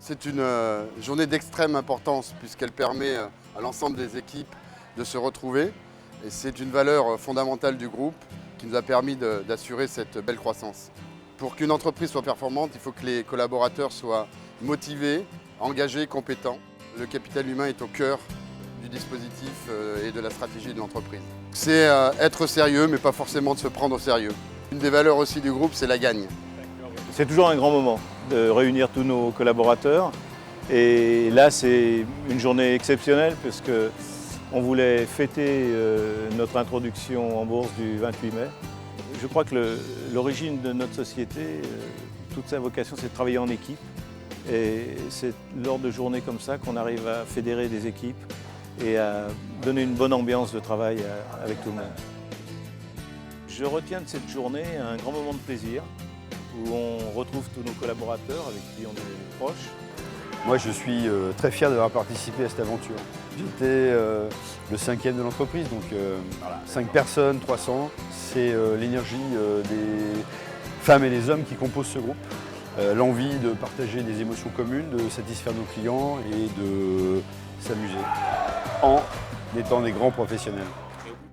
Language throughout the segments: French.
C'est une journée d'extrême importance puisqu'elle permet à l'ensemble des équipes de se retrouver. Et c'est une valeur fondamentale du groupe qui nous a permis d'assurer cette belle croissance. Pour qu'une entreprise soit performante, il faut que les collaborateurs soient motivés, engagés, compétents. Le capital humain est au cœur du dispositif et de la stratégie de l'entreprise. C'est être sérieux, mais pas forcément de se prendre au sérieux. Une des valeurs aussi du groupe, c'est la gagne. C'est toujours un grand moment de réunir tous nos collaborateurs. Et là, c'est une journée exceptionnelle puisque on voulait fêter notre introduction en bourse du 28 mai. Je crois que l'origine de notre société, toute sa vocation, c'est de travailler en équipe. Et c'est lors de journées comme ça qu'on arrive à fédérer des équipes et à donner une bonne ambiance de travail avec tout le monde. Je retiens de cette journée un grand moment de plaisir où on retrouve tous nos collaborateurs avec qui on est proches. Moi, je suis très fier d'avoir participé à cette aventure. J'étais le 5e de l'entreprise, donc voilà, 5 personnes, 300. C'est l'énergie des femmes et des hommes qui composent ce groupe. L'envie de partager des émotions communes, de satisfaire nos clients et de s'amuser en étant des grands professionnels.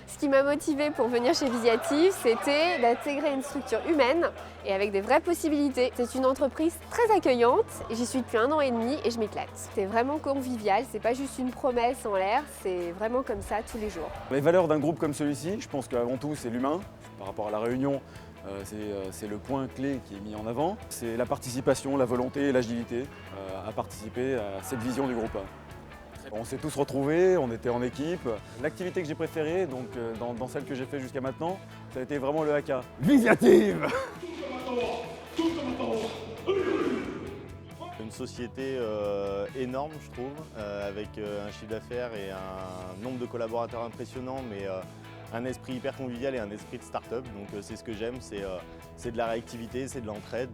Ce qui m'a motivée pour venir chez Visiative, c'était d'intégrer une structure humaine et avec des vraies possibilités. C'est une entreprise très accueillante, j'y suis depuis 1 an et demi et je m'éclate. C'est vraiment convivial, c'est pas juste une promesse en l'air, c'est vraiment comme ça tous les jours. Les valeurs d'un groupe comme celui-ci, je pense qu'avant tout c'est l'humain. Par rapport à la réunion, c'est le point clé qui est mis en avant. C'est la participation, la volonté et l'agilité à participer à cette vision du groupe. On s'est tous retrouvés, on était en équipe. L'activité que j'ai préférée, donc dans celle que j'ai fait jusqu'à maintenant, ça a été vraiment le haka. Visiative! Une société énorme, je trouve, avec un chiffre d'affaires et un nombre de collaborateurs impressionnant, mais un esprit hyper convivial et un esprit de start-up. Donc c'est ce que j'aime, c'est de la réactivité, c'est de l'entraide.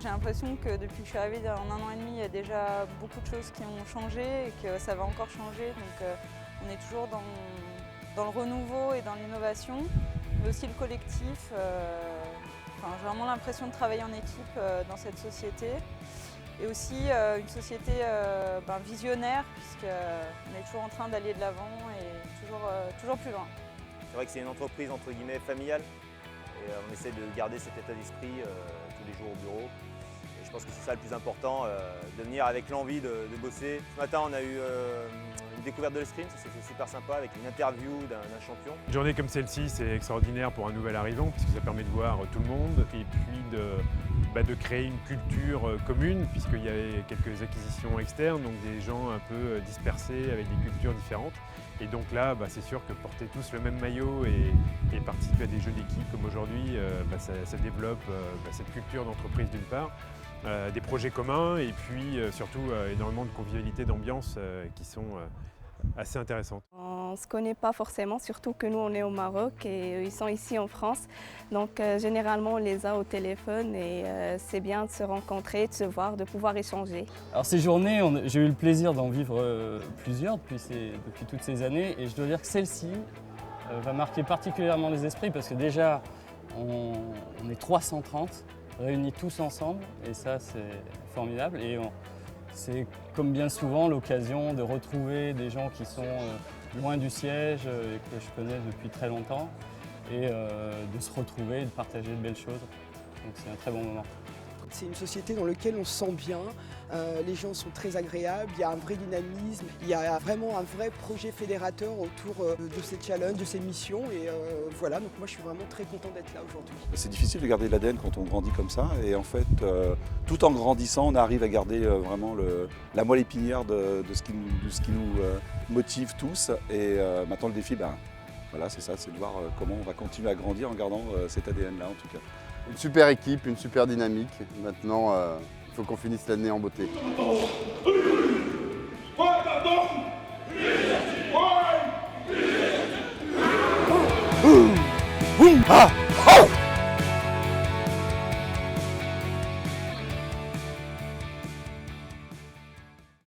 J'ai l'impression que depuis que je suis arrivée en 1 an et demi, il y a déjà beaucoup de choses qui ont changé et que ça va encore changer. Donc on est toujours dans le renouveau et dans l'innovation, mais aussi le collectif. J'ai vraiment l'impression de travailler en équipe dans cette société. Et aussi une société visionnaire, puisqu'on est toujours en train d'aller de l'avant et toujours plus loin. C'est vrai que c'est une entreprise entre guillemets familiale et on essaie de garder cet état d'esprit tous les jours au bureau. Et je pense que c'est ça le plus important, de venir avec l'envie de bosser. Ce matin on a eu une découverte de l'escrime, ça c'était super sympa avec une interview d'un champion. Une journée comme celle-ci c'est extraordinaire pour un nouvel arrivant puisque ça permet de voir tout le monde et puis de créer une culture commune puisqu'il y avait quelques acquisitions externes, donc des gens un peu dispersés avec des cultures différentes. Et donc là, c'est sûr que porter tous le même maillot et participer à des jeux d'équipe comme aujourd'hui, ça développe cette culture d'entreprise d'une part, des projets communs et puis surtout énormément de convivialité, d'ambiance qui sont assez intéressantes. On ne se connaît pas forcément, surtout que nous on est au Maroc et eux, ils sont ici en France. Donc généralement on les a au téléphone et c'est bien de se rencontrer, de se voir, de pouvoir échanger. Alors ces journées, j'ai eu le plaisir d'en vivre plusieurs depuis toutes ces années et je dois dire que celle-ci va marquer particulièrement les esprits parce que déjà on est 330 réunis tous ensemble et ça c'est formidable. Et c'est comme bien souvent l'occasion de retrouver des gens qui sont loin du siège et que je connais depuis très longtemps et de se retrouver et de partager de belles choses. Donc c'est un très bon moment. C'est une société dans laquelle on se sent bien, les gens sont très agréables, il y a un vrai dynamisme, il y a vraiment un vrai projet fédérateur autour de ces challenges, de ces missions et voilà, donc moi je suis vraiment très content d'être là aujourd'hui. C'est difficile de garder l'ADN quand on grandit comme ça et en fait, tout en grandissant, on arrive à garder vraiment la moelle épinière de ce qui nous motive tous et maintenant le défi, voilà, c'est ça, c'est de voir comment on va continuer à grandir en gardant cet ADN-là en tout cas. Une super équipe, une super dynamique. Maintenant, il faut qu'on finisse l'année en beauté. Ah! Oh!